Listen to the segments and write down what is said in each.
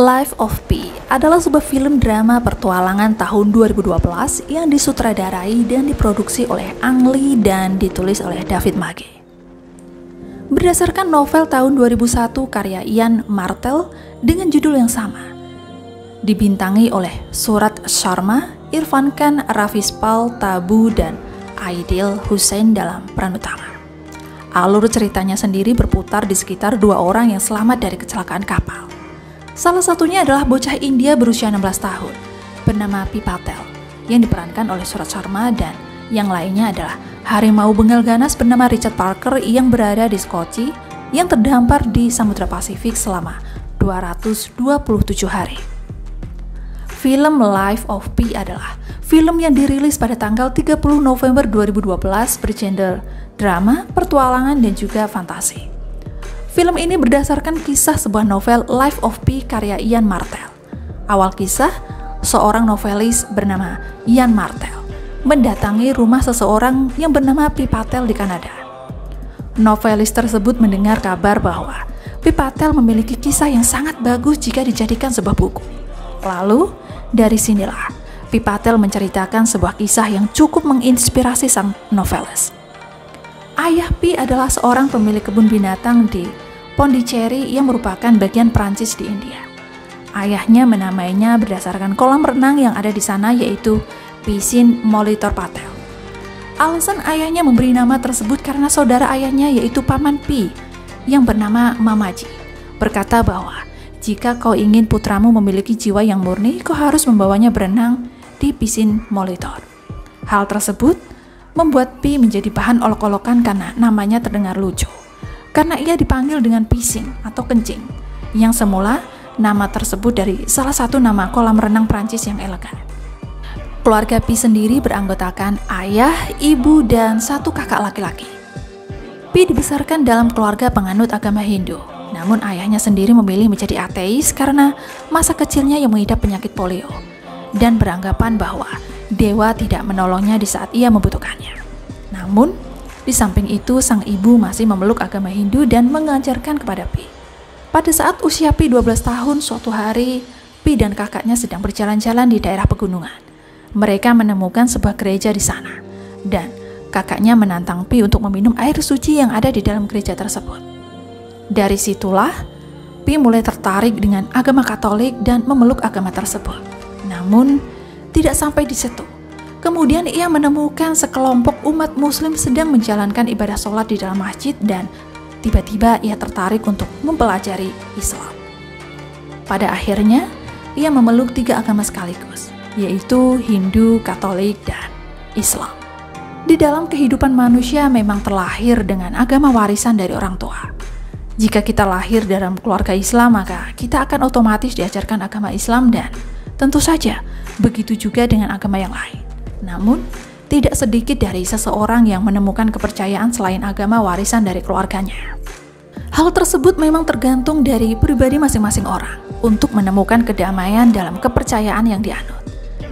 Life of Pi adalah sebuah film drama pertualangan tahun 2012 yang disutradarai dan diproduksi oleh Ang Lee dan ditulis oleh David Magee. Berdasarkan novel tahun 2001 karya Ian Martel dengan judul yang sama. Dibintangi oleh Surat Sharma, Irfan Khan, Ravispal, Tabu, dan Aidil Hussein dalam peran utama. Alur ceritanya sendiri berputar di sekitar dua orang yang selamat dari kecelakaan kapal. Salah satunya adalah bocah India berusia 16 tahun, bernama Pi Patel, yang diperankan oleh Surat Sharma, dan yang lainnya adalah harimau bengal ganas bernama Richard Parker yang berada di Skocie yang terdampar di Samudra Pasifik selama 227 hari. Film Life of Pi adalah film yang dirilis pada tanggal 30 November 2012 bergenre drama, pertualangan, dan juga fantasi. Film ini berdasarkan kisah sebuah novel Life of Pi karya Ian Martel. Awal kisah, seorang novelis bernama Ian Martel mendatangi rumah seseorang yang bernama Pi Patel di Kanada. Novelis tersebut mendengar kabar bahwa Pi Patel memiliki kisah yang sangat bagus jika dijadikan sebuah buku. Lalu, dari sinilah Pi Patel menceritakan sebuah kisah yang cukup menginspirasi sang novelis. Ayah Pi adalah seorang pemilik kebun binatang di Pondicherry yang merupakan bagian Prancis di India. Ayahnya menamainya berdasarkan kolam renang yang ada di sana, yaitu Piscine Molitor Patel. Alasan ayahnya memberi nama tersebut karena saudara ayahnya, yaitu Paman Pi yang bernama Mamaji, berkata bahwa jika kau ingin putramu memiliki jiwa yang murni, kau harus membawanya berenang di Piscine Molitor. Hal tersebut membuat Pi menjadi bahan olok-olokan karena namanya terdengar lucu. Karena ia dipanggil dengan pising atau kencing, yang semula nama tersebut dari salah satu nama kolam renang Prancis yang elegan. Keluarga Pi sendiri beranggotakan ayah, ibu, dan satu kakak laki-laki. Pi dibesarkan dalam keluarga penganut agama Hindu, namun ayahnya sendiri memilih menjadi ateis karena masa kecilnya yang mengidap penyakit polio, dan beranggapan bahwa dewa tidak menolongnya di saat ia membutuhkannya. Namun, di samping itu, sang ibu masih memeluk agama Hindu dan mengajarkan kepada Pi. Pada saat usia Pi 12 tahun, suatu hari, Pi dan kakaknya sedang berjalan-jalan di daerah pegunungan. Mereka menemukan sebuah gereja di sana, dan kakaknya menantang Pi untuk meminum air suci yang ada di dalam gereja tersebut. Dari situlah, Pi mulai tertarik dengan agama Katolik dan memeluk agama tersebut. Namun, tidak sampai di situ. Kemudian ia menemukan sekelompok umat muslim sedang menjalankan ibadah sholat di dalam masjid, dan tiba-tiba ia tertarik untuk mempelajari Islam. Pada akhirnya, ia memeluk 3 agama sekaligus, yaitu Hindu, Katolik, dan Islam. Di dalam kehidupan manusia memang terlahir dengan agama warisan dari orang tua. Jika kita lahir dalam keluarga Islam, maka kita akan otomatis diajarkan agama Islam, dan tentu saja begitu juga dengan agama yang lain. Namun, tidak sedikit dari seseorang yang menemukan kepercayaan selain agama warisan dari keluarganya. Hal tersebut memang tergantung dari pribadi masing-masing orang untuk menemukan kedamaian dalam kepercayaan yang dianut.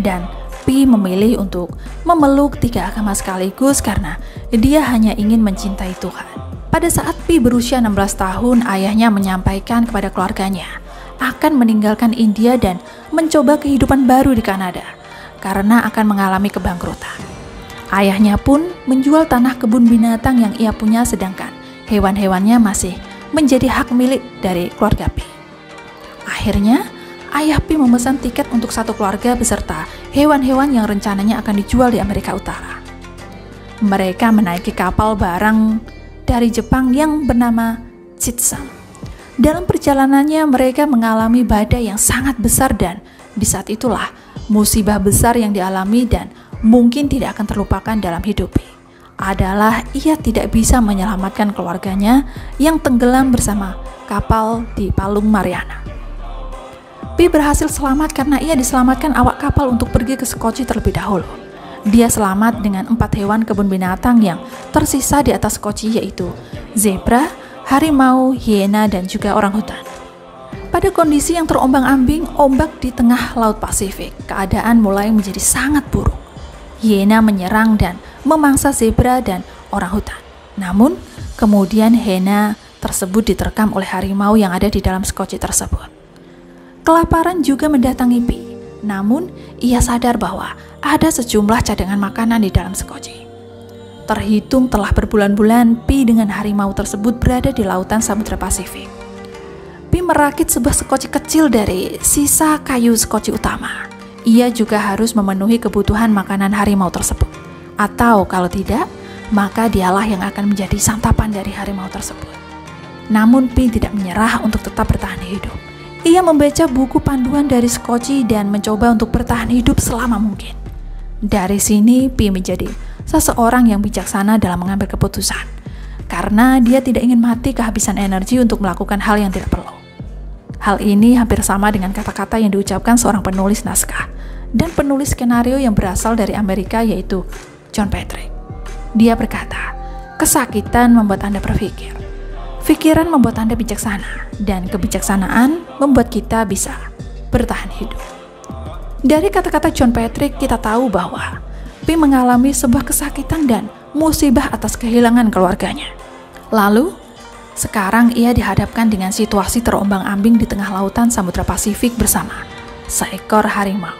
Dan Pi memilih untuk memeluk 3 agama sekaligus karena dia hanya ingin mencintai Tuhan. Pada saat Pi berusia 16 tahun, ayahnya menyampaikan kepada keluarganya akan meninggalkan India dan mencoba kehidupan baru di Kanada karena akan mengalami kebangkrutan. Ayahnya pun menjual tanah kebun binatang yang ia punya, sedangkan hewan-hewannya masih menjadi hak milik dari keluarga Pi. Akhirnya, ayah Pi memesan tiket untuk satu keluarga beserta hewan-hewan yang rencananya akan dijual di Amerika Utara. Mereka menaiki kapal barang dari Jepang yang bernama Chitsam. Dalam perjalanannya, mereka mengalami badai yang sangat besar, dan di saat itulah musibah besar yang dialami dan mungkin tidak akan terlupakan dalam hidup Pi adalah ia tidak bisa menyelamatkan keluarganya yang tenggelam bersama kapal di Palung Mariana. Pi berhasil selamat karena ia diselamatkan awak kapal untuk pergi ke Skocie terlebih dahulu. Dia selamat dengan 4 hewan kebun binatang yang tersisa di atas Skocie, yaitu zebra, harimau, hiena, dan juga orangutan. Pada kondisi yang terombang-ambing ombak di tengah Laut Pasifik, keadaan mulai menjadi sangat buruk. Hiena menyerang dan memangsa zebra dan orangutan. Namun, kemudian hiena tersebut diterkam oleh harimau yang ada di dalam Skocie tersebut. Kelaparan juga mendatangi Pi. Namun, ia sadar bahwa ada sejumlah cadangan makanan di dalam sekoci. Terhitung telah berbulan-bulan Pi dengan harimau tersebut berada di lautan Samudra Pasifik. Pi merakit sebuah sekoci kecil dari sisa kayu sekoci utama. Ia juga harus memenuhi kebutuhan makanan harimau tersebut. Atau kalau tidak, maka dialah yang akan menjadi santapan dari harimau tersebut. Namun Pi tidak menyerah untuk tetap bertahan hidup. Ia membaca buku panduan dari sekoci dan mencoba untuk bertahan hidup selama mungkin. Dari sini Pi menjadi seseorang yang bijaksana dalam mengambil keputusan, karena dia tidak ingin mati kehabisan energi untuk melakukan hal yang tidak perlu. Hal ini hampir sama dengan kata-kata yang diucapkan seorang penulis naskah dan penulis skenario yang berasal dari Amerika, yaitu John Patrick. Dia berkata, kesakitan membuat Anda berpikir, pikiran membuat Anda bijaksana, dan kebijaksanaan membuat kita bisa bertahan hidup. Dari kata-kata John Patrick, kita tahu bahwa Pi mengalami sebuah kesakitan dan musibah atas kehilangan keluarganya. Lalu, sekarang ia dihadapkan dengan situasi terombang-ambing di tengah lautan Samudra Pasifik bersama seekor harimau.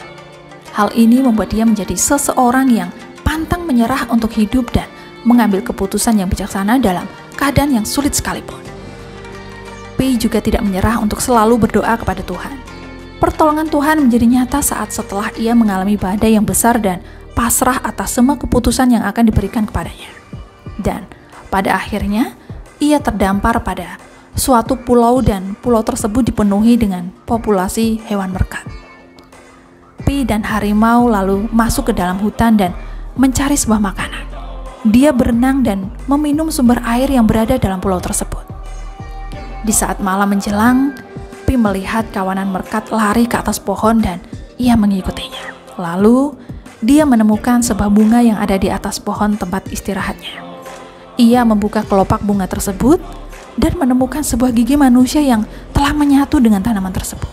Hal ini membuat dia menjadi seseorang yang pantang menyerah untuk hidup dan mengambil keputusan yang bijaksana dalam keadaan yang sulit sekalipun. Pi juga tidak menyerah untuk selalu berdoa kepada Tuhan. Pertolongan Tuhan menjadi nyata saat setelah ia mengalami badai yang besar dan pasrah atas semua keputusan yang akan diberikan kepadanya. Dan pada akhirnya, ia terdampar pada suatu pulau dan pulau tersebut dipenuhi dengan populasi hewan merekat. Pi dan harimau lalu masuk ke dalam hutan dan mencari sebuah makanan. Dia berenang dan meminum sumber air yang berada dalam pulau tersebut. Di saat malam menjelang, Pi melihat kawanan merekat lari ke atas pohon dan ia mengikutinya. Lalu, dia menemukan sebuah bunga yang ada di atas pohon tempat istirahatnya. Ia membuka kelopak bunga tersebut dan menemukan sebuah gigi manusia yang telah menyatu dengan tanaman tersebut.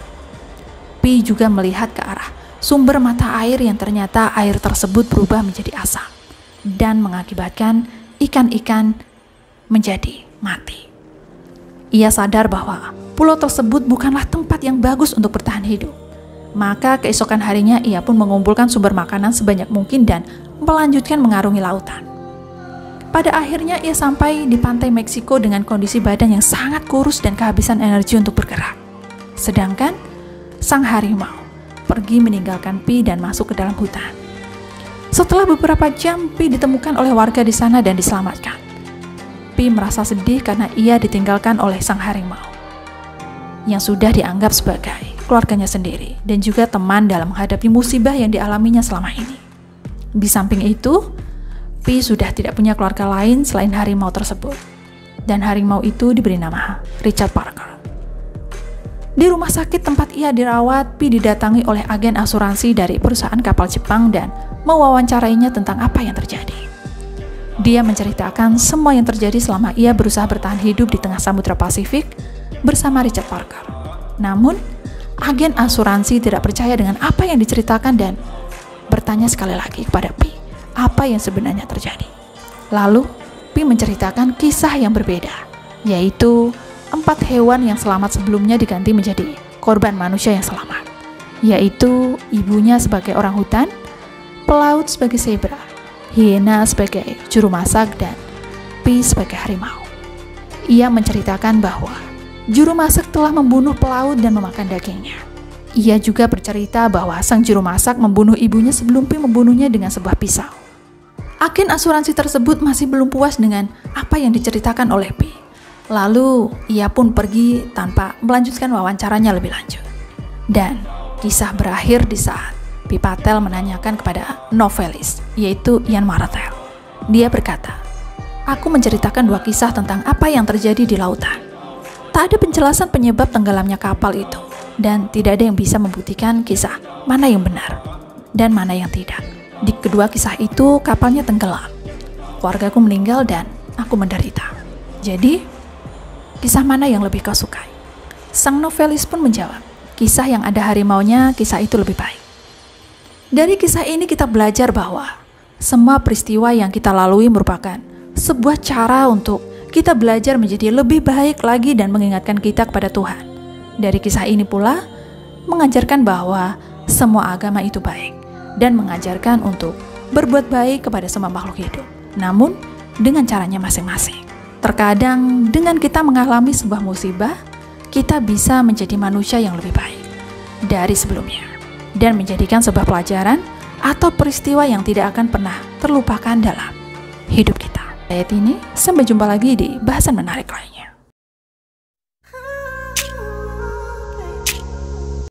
Pi juga melihat ke arah sumber mata air yang ternyata air tersebut berubah menjadi asam dan mengakibatkan ikan-ikan menjadi mati. Ia sadar bahwa pulau tersebut bukanlah tempat yang bagus untuk bertahan hidup. Maka keesokan harinya ia pun mengumpulkan sumber makanan sebanyak mungkin dan melanjutkan mengarungi lautan. Pada akhirnya ia sampai di pantai Meksiko dengan kondisi badan yang sangat kurus dan kehabisan energi untuk bergerak. Sedangkan sang harimau pergi meninggalkan Pi dan masuk ke dalam hutan. Setelah beberapa jam, Pi ditemukan oleh warga di sana dan diselamatkan. Pi merasa sedih karena ia ditinggalkan oleh sang harimau, yang sudah dianggap sebagai keluarganya sendiri dan juga teman dalam menghadapi musibah yang dialaminya selama ini. Di samping itu, Pi sudah tidak punya keluarga lain selain harimau tersebut, dan harimau itu diberi nama Richard Parker. Di rumah sakit tempat ia dirawat, Pi didatangi oleh agen asuransi dari perusahaan kapal Jepang dan mewawancarainya tentang apa yang terjadi. Dia menceritakan semua yang terjadi selama ia berusaha bertahan hidup di tengah Samudra Pasifik bersama Richard Parker. Namun, agen asuransi tidak percaya dengan apa yang diceritakan dan bertanya sekali lagi kepada Pi apa yang sebenarnya terjadi. Lalu, Pi menceritakan kisah yang berbeda, yaitu 4 hewan yang selamat sebelumnya diganti menjadi korban manusia yang selamat, yaitu ibunya sebagai orang hutan, pelaut sebagai zebra, hiena sebagai juru masak, dan Pi sebagai harimau. Ia menceritakan bahwa juru masak telah membunuh pelaut dan memakan dagingnya. Ia juga bercerita bahwa sang juru masak membunuh ibunya sebelum Pi membunuhnya dengan sebuah pisau. Agen asuransi tersebut masih belum puas dengan apa yang diceritakan oleh Pi. Lalu, ia pun pergi tanpa melanjutkan wawancaranya lebih lanjut. Dan kisah berakhir di saat Pi Patel menanyakan kepada novelis, yaitu Ian Martell. Dia berkata, "Aku menceritakan 2 kisah tentang apa yang terjadi di lautan. Tak ada penjelasan penyebab tenggelamnya kapal itu, dan tidak ada yang bisa membuktikan kisah mana yang benar dan mana yang tidak. Di kedua kisah itu, kapalnya tenggelam. Keluargaku meninggal dan aku menderita. Jadi, kisah mana yang lebih kau sukai?" Sang novelis pun menjawab, "Kisah yang ada harimaunya, kisah itu lebih baik." Dari kisah ini kita belajar bahwa semua peristiwa yang kita lalui merupakan sebuah cara untuk kita belajar menjadi lebih baik lagi dan mengingatkan kita kepada Tuhan. Dari kisah ini pula, mengajarkan bahwa semua agama itu baik dan mengajarkan untuk berbuat baik kepada semua makhluk hidup, namun dengan caranya masing-masing. Terkadang dengan kita mengalami sebuah musibah, kita bisa menjadi manusia yang lebih baik dari sebelumnya dan menjadikan sebuah pelajaran atau peristiwa yang tidak akan pernah terlupakan dalam hidup kita. Ayat ini, sampai jumpa lagi di bahasan menarik lain.